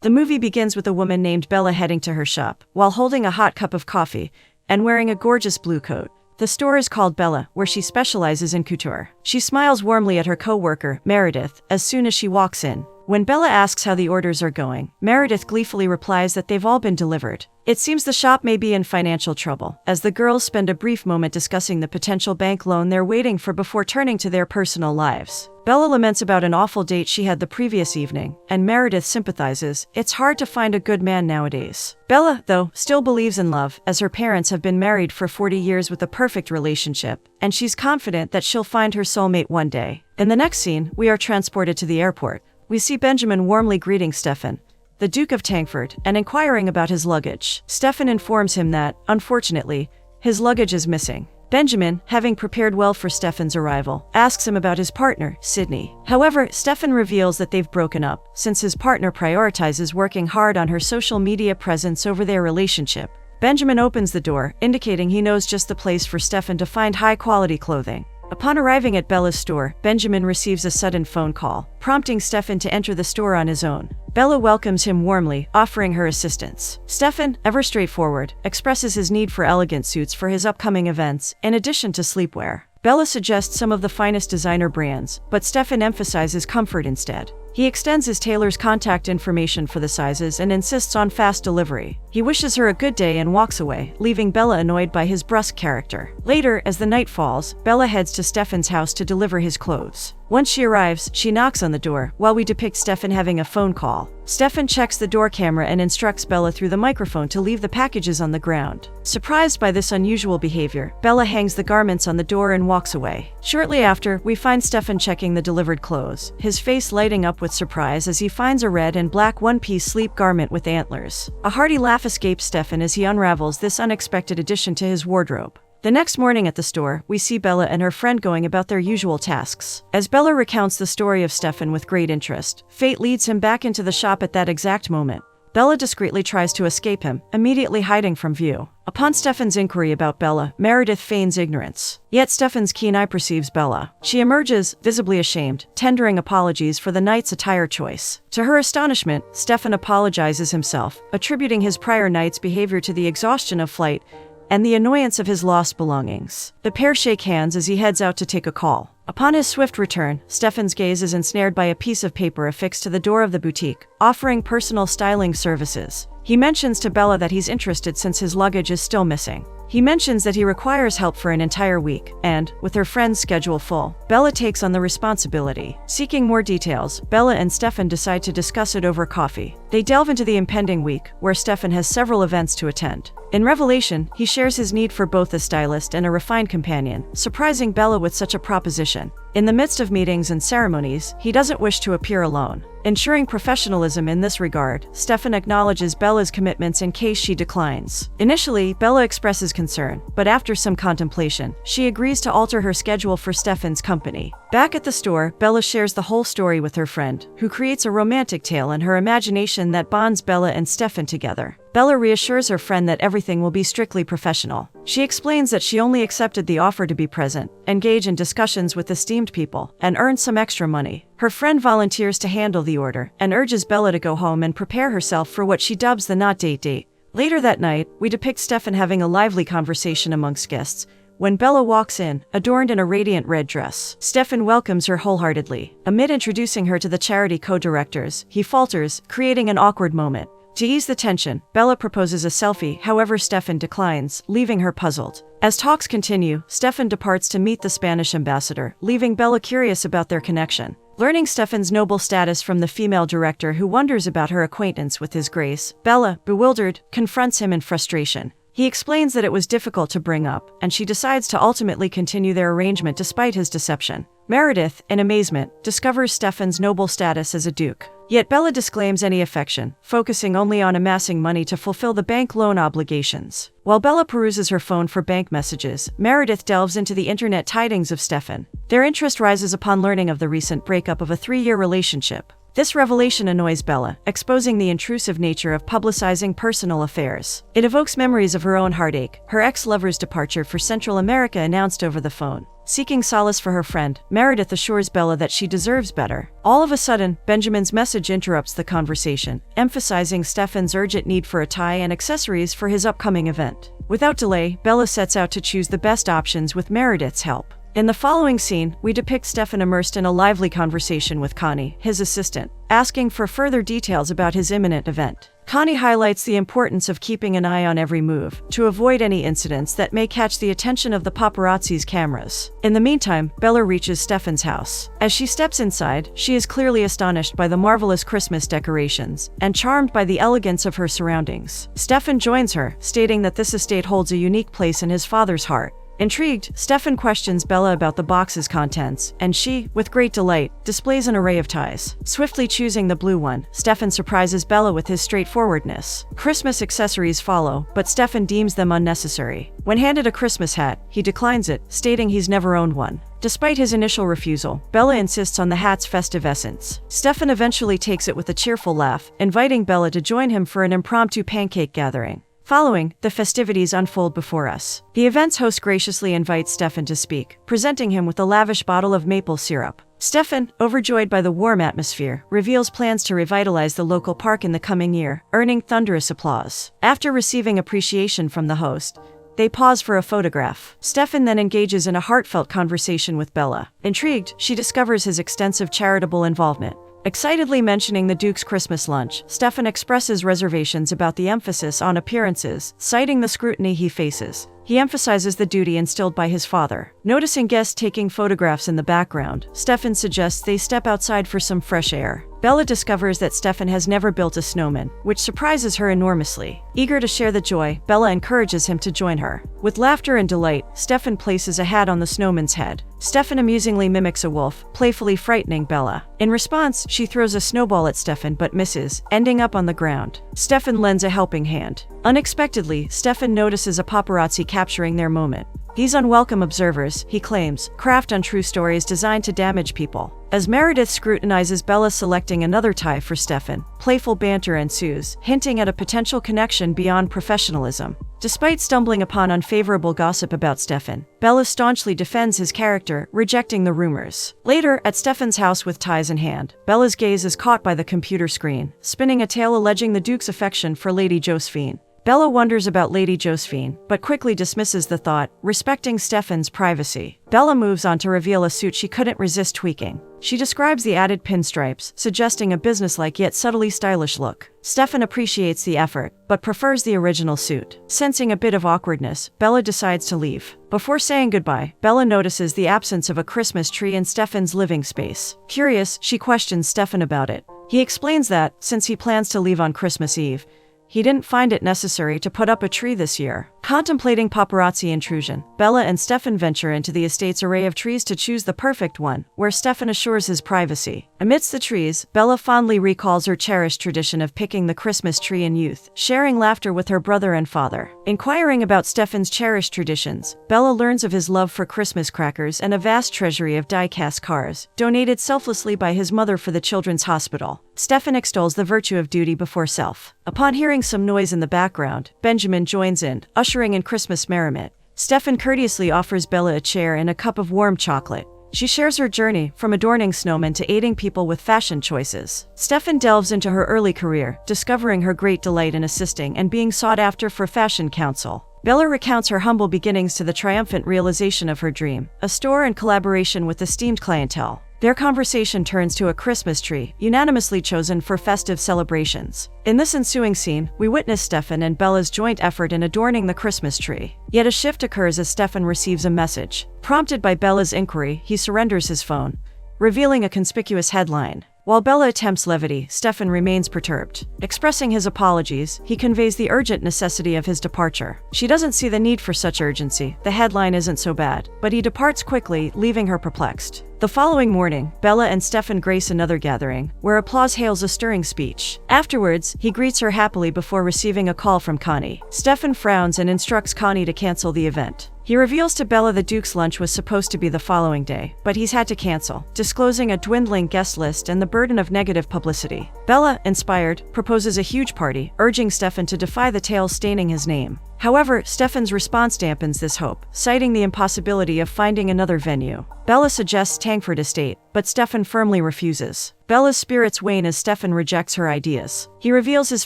The movie begins with a woman named Bella heading to her shop, while holding a hot cup of coffee and wearing a gorgeous blue coat. The store is called Bella, where she specializes in couture. She smiles warmly at her co-worker, Meredith, as soon as she walks in. When Bella asks how the orders are going, Meredith gleefully replies that they've all been delivered. It seems the shop may be in financial trouble, as the girls spend a brief moment discussing the potential bank loan they're waiting for before turning to their personal lives. Bella laments about an awful date she had the previous evening, and Meredith sympathizes. It's hard to find a good man nowadays. Bella, though, still believes in love, as her parents have been married for 40 years with a perfect relationship, and she's confident that she'll find her soulmate one day. In the next scene, we are transported to the airport. We see Benjamin warmly greeting Stefan, the Duke of Tankford, and inquiring about his luggage. Stefan informs him that, unfortunately, his luggage is missing. Benjamin, having prepared well for Stefan's arrival, asks him about his partner, Sydney. However, Stefan reveals that they've broken up, since his partner prioritizes working hard on her social media presence over their relationship. Benjamin opens the door, indicating he knows just the place for Stefan to find high-quality clothing. Upon arriving at Bella's store, Benjamin receives a sudden phone call, prompting Stefan to enter the store on his own. Bella welcomes him warmly, offering her assistance. Stefan, ever straightforward, expresses his need for elegant suits for his upcoming events, in addition to sleepwear. Bella suggests some of the finest designer brands, but Stefan emphasizes comfort instead. He extends his tailor's contact information for the sizes and insists on fast delivery. He wishes her a good day and walks away, leaving Bella annoyed by his brusque character. Later, as the night falls, Bella heads to Stefan's house to deliver his clothes. Once she arrives, she knocks on the door, while we depict Stefan having a phone call. Stefan checks the door camera and instructs Bella through the microphone to leave the packages on the ground. Surprised by this unusual behavior, Bella hangs the garments on the door and walks away. Shortly after, we find Stefan checking the delivered clothes, his face lighting up with surprise as he finds a red and black one-piece sleep garment with antlers. A hearty laugh escapes Stefan as he unravels this unexpected addition to his wardrobe. The next morning at the store, we see Bella and her friend going about their usual tasks. As Bella recounts the story of Stefan with great interest, fate leads him back into the shop at that exact moment. Bella discreetly tries to escape him, immediately hiding from view. Upon Stefan's inquiry about Bella, Meredith feigns ignorance. Yet Stefan's keen eye perceives Bella. She emerges, visibly ashamed, tendering apologies for the night's attire choice. To her astonishment, Stefan apologizes himself, attributing his prior night's behavior to the exhaustion of flight and the annoyance of his lost belongings. The pair shake hands as he heads out to take a call. Upon his swift return, Stefan's gaze is ensnared by a piece of paper affixed to the door of the boutique, offering personal styling services. He mentions to Bella that he's interested since his luggage is still missing. He mentions that he requires help for an entire week, and, with her friend's schedule full, Bella takes on the responsibility. Seeking more details, Bella and Stefan decide to discuss it over coffee. They delve into the impending week, where Stefan has several events to attend. In revelation, he shares his need for both a stylist and a refined companion, surprising Bella with such a proposition. In the midst of meetings and ceremonies, he doesn't wish to appear alone. Ensuring professionalism in this regard, Stefan acknowledges Bella's commitments in case she declines. Initially, Bella expresses concern, but after some contemplation, she agrees to alter her schedule for Stefan's company. Back at the store, Bella shares the whole story with her friend, who creates a romantic tale in her imagination that bonds Bella and Stefan together. Bella reassures her friend that everything will be strictly professional. She explains that she only accepted the offer to be present, engage in discussions with esteemed people, and earn some extra money. Her friend volunteers to handle the order, and urges Bella to go home and prepare herself for what she dubs the not date. Later that night, we depict Stefan having a lively conversation amongst guests. When Bella walks in, adorned in a radiant red dress, Stefan welcomes her wholeheartedly. Amid introducing her to the charity co-directors, he falters, creating an awkward moment. To ease the tension, Bella proposes a selfie, however Stefan declines, leaving her puzzled. As talks continue, Stefan departs to meet the Spanish ambassador, leaving Bella curious about their connection. Learning Stefan's noble status from the female director who wonders about her acquaintance with His Grace, Bella, bewildered, confronts him in frustration. He explains that it was difficult to bring up, and she decides to ultimately continue their arrangement despite his deception. Meredith, in amazement, discovers Stefan's noble status as a duke. Yet Bella disclaims any affection, focusing only on amassing money to fulfill the bank loan obligations. While Bella peruses her phone for bank messages, Meredith delves into the internet tidings of Stefan. Their interest rises upon learning of the recent breakup of a 3-year relationship. This revelation annoys Bella, exposing the intrusive nature of publicizing personal affairs. It evokes memories of her own heartache, her ex-lover's departure for Central America announced over the phone. Seeking solace for her friend, Meredith assures Bella that she deserves better. All of a sudden, Benjamin's message interrupts the conversation, emphasizing Stefan's urgent need for a tie and accessories for his upcoming event. Without delay, Bella sets out to choose the best options with Meredith's help. In the following scene, we depict Stefan immersed in a lively conversation with Connie, his assistant, asking for further details about his imminent event. Connie highlights the importance of keeping an eye on every move, to avoid any incidents that may catch the attention of the paparazzi's cameras. In the meantime, Bella reaches Stefan's house. As she steps inside, she is clearly astonished by the marvelous Christmas decorations, and charmed by the elegance of her surroundings. Stefan joins her, stating that this estate holds a unique place in his father's heart. Intrigued, Stefan questions Bella about the box's contents, and she, with great delight, displays an array of ties. Swiftly choosing the blue one, Stefan surprises Bella with his straightforwardness. Christmas accessories follow, but Stefan deems them unnecessary. When handed a Christmas hat, he declines it, stating he's never owned one. Despite his initial refusal, Bella insists on the hat's festive essence. Stefan eventually takes it with a cheerful laugh, inviting Bella to join him for an impromptu pancake gathering. Following, the festivities unfold before us. The event's host graciously invites Stefan to speak, presenting him with a lavish bottle of maple syrup. Stefan, overjoyed by the warm atmosphere, reveals plans to revitalize the local park in the coming year, earning thunderous applause. After receiving appreciation from the host, they pause for a photograph. Stefan then engages in a heartfelt conversation with Bella. Intrigued, she discovers his extensive charitable involvement. Excitedly mentioning the Duke's Christmas lunch, Stefan expresses reservations about the emphasis on appearances, citing the scrutiny he faces. He emphasizes the duty instilled by his father. Noticing guests taking photographs in the background, Stefan suggests they step outside for some fresh air. Bella discovers that Stefan has never built a snowman, which surprises her enormously. Eager to share the joy, Bella encourages him to join her. With laughter and delight, Stefan places a hat on the snowman's head. Stefan amusingly mimics a wolf, playfully frightening Bella. In response, she throws a snowball at Stefan but misses, ending up on the ground. Stefan lends a helping hand. Unexpectedly, Stefan notices a paparazzi capturing their moment. These unwelcome observers, he claims, craft untrue stories designed to damage people. As Meredith scrutinizes Bella selecting another tie for Stefan, playful banter ensues, hinting at a potential connection beyond professionalism. Despite stumbling upon unfavorable gossip about Stefan, Bella staunchly defends his character, rejecting the rumors. Later, at Stefan's house with ties in hand, Bella's gaze is caught by the computer screen, spinning a tale alleging the Duke's affection for Lady Josephine. Bella wonders about Lady Josephine, but quickly dismisses the thought, respecting Stefan's privacy. Bella moves on to reveal a suit she couldn't resist tweaking. She describes the added pinstripes, suggesting a businesslike yet subtly stylish look. Stefan appreciates the effort, but prefers the original suit. Sensing a bit of awkwardness, Bella decides to leave. Before saying goodbye, Bella notices the absence of a Christmas tree in Stefan's living space. Curious, she questions Stefan about it. He explains that, since he plans to leave on Christmas Eve, he didn't find it necessary to put up a tree this year. Contemplating paparazzi intrusion, Bella and Stefan venture into the estate's array of trees to choose the perfect one, where Stefan assures his privacy. Amidst the trees, Bella fondly recalls her cherished tradition of picking the Christmas tree in youth, sharing laughter with her brother and father. Inquiring about Stefan's cherished traditions, Bella learns of his love for Christmas crackers and a vast treasury of die-cast cars, donated selflessly by his mother for the children's hospital. Stefan extols the virtue of duty before self. Upon hearing some noise in the background, Benjamin joins in, ushering in Christmas merriment. Stefan courteously offers Bella a chair and a cup of warm chocolate. She shares her journey, from adorning snowmen to aiding people with fashion choices. Stefan delves into her early career, discovering her great delight in assisting and being sought after for fashion counsel. Bella recounts her humble beginnings to the triumphant realization of her dream, a store in collaboration with esteemed clientele. Their conversation turns to a Christmas tree, unanimously chosen for festive celebrations. In this ensuing scene, we witness Stefan and Bella's joint effort in adorning the Christmas tree. Yet a shift occurs as Stefan receives a message. Prompted by Bella's inquiry, he surrenders his phone, revealing a conspicuous headline. While Bella attempts levity, Stefan remains perturbed. Expressing his apologies, he conveys the urgent necessity of his departure. She doesn't see the need for such urgency. The headline isn't so bad, but he departs quickly, leaving her perplexed. The following morning, Bella and Stefan grace another gathering, where applause hails a stirring speech. Afterwards, he greets her happily before receiving a call from Connie. Stefan frowns and instructs Connie to cancel the event. He reveals to Bella the Duke's lunch was supposed to be the following day, but he's had to cancel, disclosing a dwindling guest list and the burden of negative publicity. Bella, inspired, proposes a huge party, urging Stefan to defy the tales staining his name. However, Stefan's response dampens this hope, citing the impossibility of finding another venue. Bella suggests Tangford Estate, but Stefan firmly refuses. Bella's spirits wane as Stefan rejects her ideas. He reveals his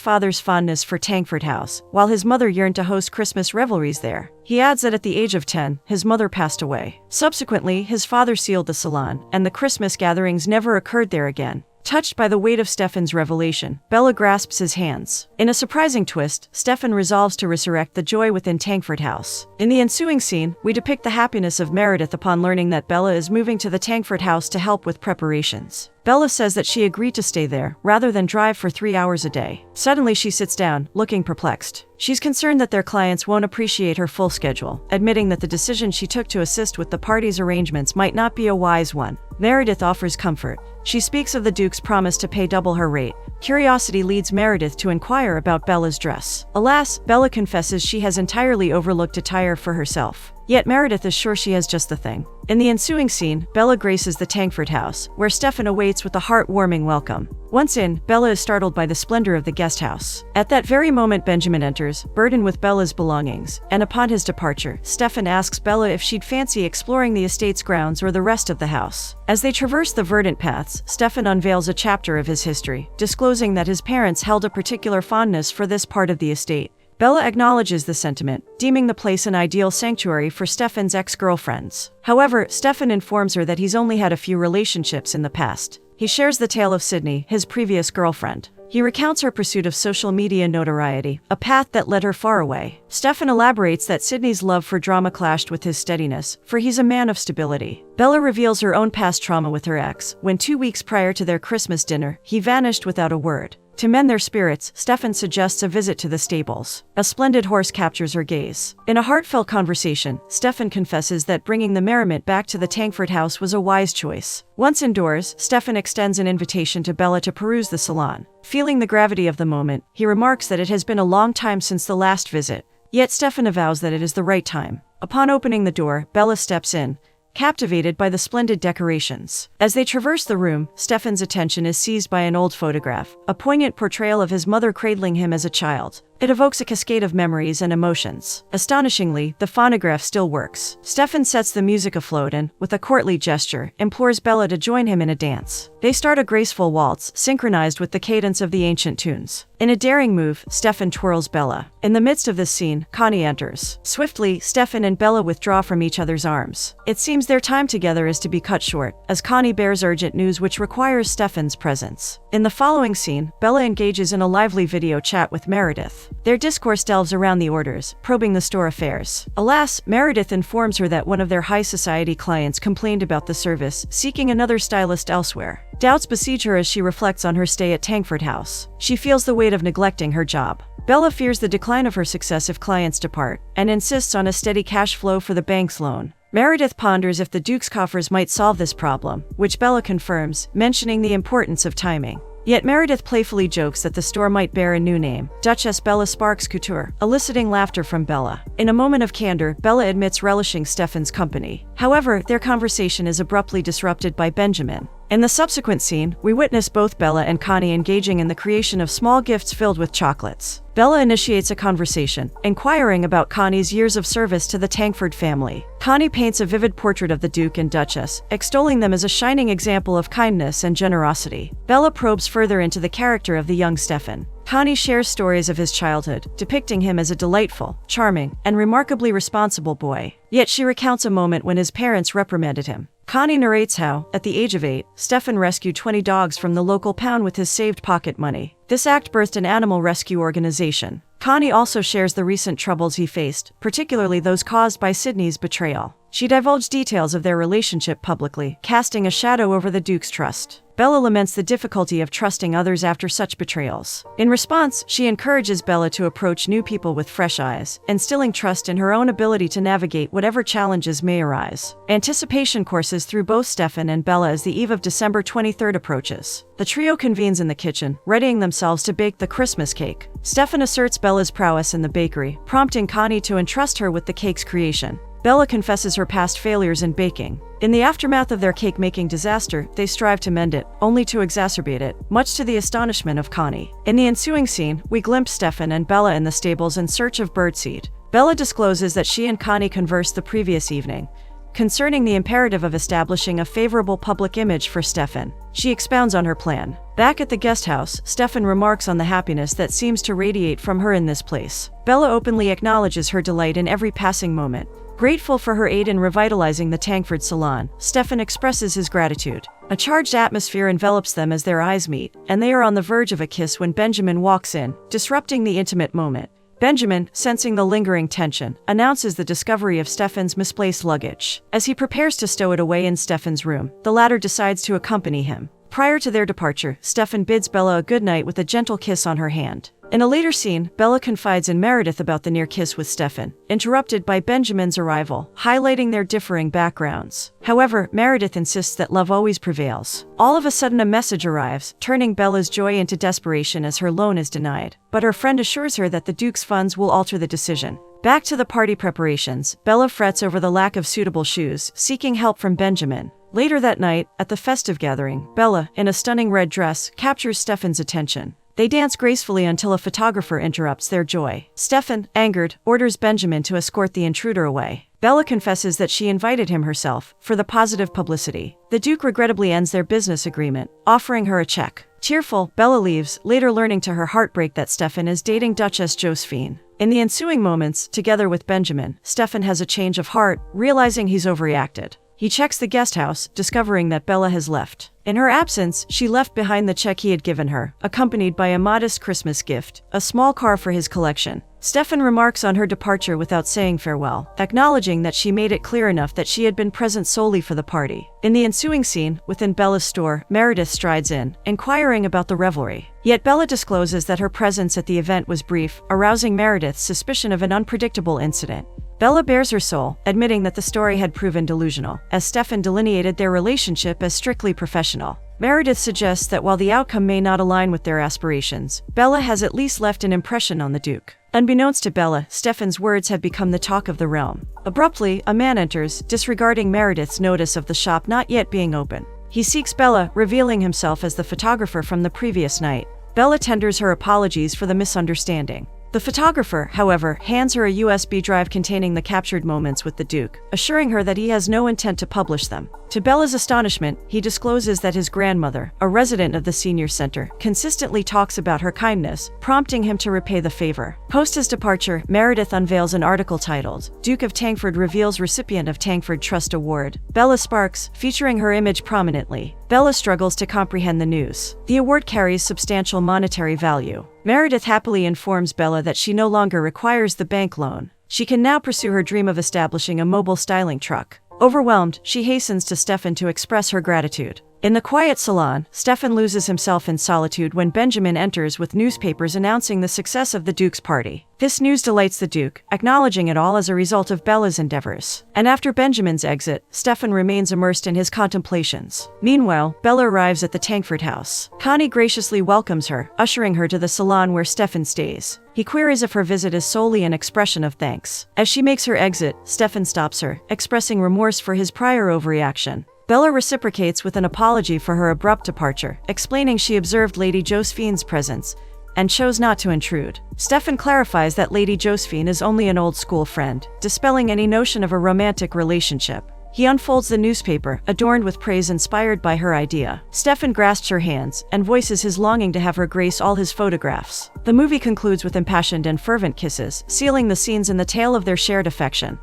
father's fondness for Tangford House, while his mother yearned to host Christmas revelries there. He adds that at the age of 10, his mother passed away. Subsequently, his father sealed the salon, and the Christmas gatherings never occurred there again. Touched by the weight of Stefan's revelation, Bella grasps his hands. In a surprising twist, Stefan resolves to resurrect the joy within Tangford House. In the ensuing scene, we depict the happiness of Meredith upon learning that Bella is moving to the Tangford House to help with preparations. Bella says that she agreed to stay there, rather than drive for 3 hours a day. Suddenly she sits down, looking perplexed. She's concerned that their clients won't appreciate her full schedule, admitting that the decision she took to assist with the party's arrangements might not be a wise one. Meredith offers comfort. She speaks of the Duke's promise to pay double her rate. Curiosity leads Meredith to inquire about Bella's dress. Alas, Bella confesses she has entirely overlooked attire for herself. Yet Meredith is sure she has just the thing. In the ensuing scene, Bella graces the Tangford House, where Stefan awaits with a heartwarming welcome. Once in, Bella is startled by the splendor of the guest house. At that very moment, Benjamin enters, burdened with Bella's belongings, and upon his departure, Stefan asks Bella if she'd fancy exploring the estate's grounds or the rest of the house. As they traverse the verdant paths, Stefan unveils a chapter of his history, disclosing that his parents held a particular fondness for this part of the estate. Bella acknowledges the sentiment, deeming the place an ideal sanctuary for Stefan's ex-girlfriends. However, Stefan informs her that he's only had a few relationships in the past. He shares the tale of Sydney, his previous girlfriend. He recounts her pursuit of social media notoriety, a path that led her far away. Stefan elaborates that Sydney's love for drama clashed with his steadiness, for he's a man of stability. Bella reveals her own past trauma with her ex, when 2 weeks prior to their Christmas dinner, he vanished without a word. To mend their spirits, Stefan suggests a visit to the stables. A splendid horse captures her gaze. In a heartfelt conversation, Stefan confesses that bringing the merriment back to the Tangford House was a wise choice. Once indoors, Stefan extends an invitation to Bella to peruse the salon. Feeling the gravity of the moment, he remarks that it has been a long time since the last visit. Yet Stefan avows that it is the right time. Upon opening the door, Bella steps in, captivated by the splendid decorations. As they traverse the room, Stefan's attention is seized by an old photograph, a poignant portrayal of his mother cradling him as a child. It evokes a cascade of memories and emotions. Astonishingly, the phonograph still works. Stefan sets the music afloat and, with a courtly gesture, implores Bella to join him in a dance. They start a graceful waltz, synchronized with the cadence of the ancient tunes. In a daring move, Stefan twirls Bella. In the midst of this scene, Connie enters. Swiftly, Stefan and Bella withdraw from each other's arms. It seems their time together is to be cut short, as Connie bears urgent news which requires Stefan's presence. In the following scene, Bella engages in a lively video chat with Meredith. Their discourse delves around the orders, probing the store affairs. Alas, Meredith informs her that one of their high society clients complained about the service, seeking another stylist elsewhere. Doubts besiege her as she reflects on her stay at Tangford House. She feels the weight of neglecting her job. Bella fears the decline of her success if clients depart, and insists on a steady cash flow for the bank's loan. Meredith ponders if the Duke's coffers might solve this problem, which Bella confirms, mentioning the importance of timing. Yet Meredith playfully jokes that the store might bear a new name, Duchess Bella Sparks Couture, eliciting laughter from Bella. In a moment of candor, Bella admits relishing Stefan's company. However, their conversation is abruptly disrupted by Benjamin. In the subsequent scene, we witness both Bella and Connie engaging in the creation of small gifts filled with chocolates. Bella initiates a conversation, inquiring about Connie's years of service to the Tangford family. Connie paints a vivid portrait of the Duke and Duchess, extolling them as a shining example of kindness and generosity. Bella probes further into the character of the young Stefan. Connie shares stories of his childhood, depicting him as a delightful, charming, and remarkably responsible boy. Yet she recounts a moment when his parents reprimanded him. Connie narrates how, at the age of 8, Stefan rescued 20 dogs from the local pound with his saved pocket money. This act birthed an animal rescue organization. Connie also shares the recent troubles he faced, particularly those caused by Sydney's betrayal. She divulged details of their relationship publicly, casting a shadow over the Duke's trust. Bella laments the difficulty of trusting others after such betrayals. In response, she encourages Bella to approach new people with fresh eyes, instilling trust in her own ability to navigate whatever challenges may arise. Anticipation courses through both Stefan and Bella as the eve of December 23rd approaches. The trio convenes in the kitchen, readying themselves to bake the Christmas cake. Stefan asserts Bella's prowess in the bakery, prompting Connie to entrust her with the cake's creation. Bella confesses her past failures in baking. In the aftermath of their cake-making disaster, they strive to mend it, only to exacerbate it, much to the astonishment of Connie. In the ensuing scene, we glimpse Stefan and Bella in the stables in search of birdseed. Bella discloses that she and Connie conversed the previous evening concerning the imperative of establishing a favorable public image for Stefan. She expounds on her plan. Back at the guest house, Stefan remarks on the happiness that seems to radiate from her in this place. Bella openly acknowledges her delight in every passing moment. Grateful for her aid in revitalizing the Tankford salon, Stefan expresses his gratitude. A charged atmosphere envelops them as their eyes meet, and they are on the verge of a kiss when Benjamin walks in, disrupting the intimate moment. Benjamin, sensing the lingering tension, announces the discovery of Stefan's misplaced luggage. As he prepares to stow it away in Stefan's room, the latter decides to accompany him. Prior to their departure, Stefan bids Bella a good night with a gentle kiss on her hand. In a later scene, Bella confides in Meredith about the near kiss with Stefan, interrupted by Benjamin's arrival, highlighting their differing backgrounds. However, Meredith insists that love always prevails. All of a sudden a message arrives, turning Bella's joy into desperation as her loan is denied. But her friend assures her that the Duke's funds will alter the decision. Back to the party preparations, Bella frets over the lack of suitable shoes, seeking help from Benjamin. Later that night, at the festive gathering, Bella, in a stunning red dress, captures Stefan's attention. They dance gracefully until a photographer interrupts their joy. Stefan, angered, orders Benjamin to escort the intruder away. Bella confesses that she invited him herself, for the positive publicity. The Duke regrettably ends their business agreement, offering her a check. Tearful, Bella leaves, later learning to her heartbreak that Stefan is dating Duchess Josephine. In the ensuing moments, together with Benjamin, Stefan has a change of heart, realizing he's overreacted. He checks the guest house, discovering that Bella has left. In her absence, she left behind the check he had given her, accompanied by a modest Christmas gift, a small car for his collection. Stefan remarks on her departure without saying farewell, acknowledging that she made it clear enough that she had been present solely for the party. In the ensuing scene, within Bella's store, Meredith strides in, inquiring about the revelry. Yet Bella discloses that her presence at the event was brief, arousing Meredith's suspicion of an unpredictable incident. Bella bares her soul, admitting that the story had proven delusional, as Stefan delineated their relationship as strictly professional. Meredith suggests that while the outcome may not align with their aspirations, Bella has at least left an impression on the Duke. Unbeknownst to Bella, Stefan's words have become the talk of the realm. Abruptly, a man enters, disregarding Meredith's notice of the shop not yet being open. He seeks Bella, revealing himself as the photographer from the previous night. Bella tenders her apologies for the misunderstanding. The photographer, however, hands her a USB drive containing the captured moments with the Duke, assuring her that he has no intent to publish them. To Bella's astonishment, he discloses that his grandmother, a resident of the senior center, consistently talks about her kindness, prompting him to repay the favor. Post his departure, Meredith unveils an article titled, "Duke of Tankford Reveals Recipient of Tankford Trust Award." Bella sparks, featuring her image prominently. Bella struggles to comprehend the news. The award carries substantial monetary value. Meredith happily informs Bella that she no longer requires the bank loan. She can now pursue her dream of establishing a mobile styling truck. Overwhelmed, she hastens to Stefan to express her gratitude. In the quiet salon, Stefan loses himself in solitude when Benjamin enters with newspapers announcing the success of the Duke's party. This news delights the Duke, acknowledging it all as a result of Bella's endeavors. And after Benjamin's exit, Stefan remains immersed in his contemplations. Meanwhile, Bella arrives at the Tankford house. Connie graciously welcomes her, ushering her to the salon where Stefan stays. He queries if her visit is solely an expression of thanks. As she makes her exit, Stefan stops her, expressing remorse for his prior overreaction. Bella reciprocates with an apology for her abrupt departure, explaining she observed Lady Josephine's presence and chose not to intrude. Stefan clarifies that Lady Josephine is only an old school friend, dispelling any notion of a romantic relationship. He unfolds the newspaper, adorned with praise inspired by her idea. Stefan grasps her hands and voices his longing to have her grace all his photographs. The movie concludes with impassioned and fervent kisses, sealing the scenes in the tale of their shared affection.